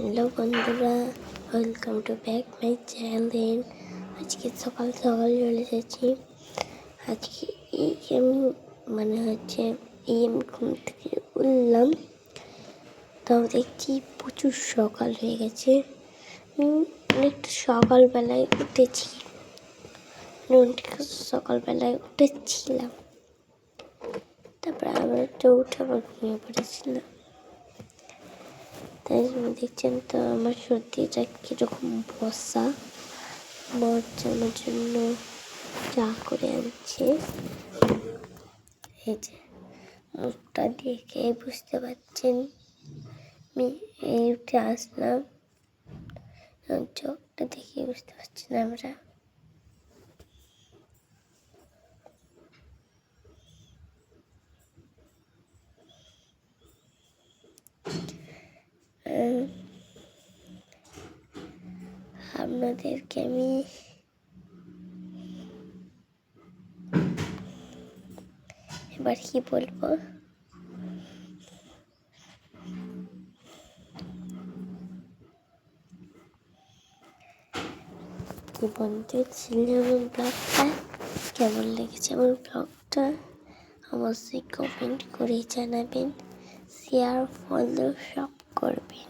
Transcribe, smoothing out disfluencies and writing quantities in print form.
Hello বন্ধুরা, welcome to back my channel. আজকে সকাল সকাল চলে এসেছি। আজকে আমি ঘুম থেকে উঠলাম, তাও দেখছি প্রচুর সকাল হয়ে গেছে। আমি অনেকটা সকালবেলায় উঠেছি, সকালবেলায় উঠেছিলাম। তারপরে আবার একটু উঠে আবার ঘুমিয়ে পড়েছিলাম। তাই দেখছেন তো আমার সর্দিটা কীরকম বসা। আমার জন্য চা করে আনছে। এই যে মুখটা দেখে বুঝতে পারছেন আমি এই উঠে আসলাম, চোখটা দেখে বুঝতে পারছেন আমরা। আপনাদেরকে আমি এবার কি বলবো, বন্ধু ছিল আমার ব্লগটা। কেমন লেগেছে আমার ব্লগটা অবশ্যই কমেন্ট করে জানাবেন, শেয়ার ফলো সব করবেন।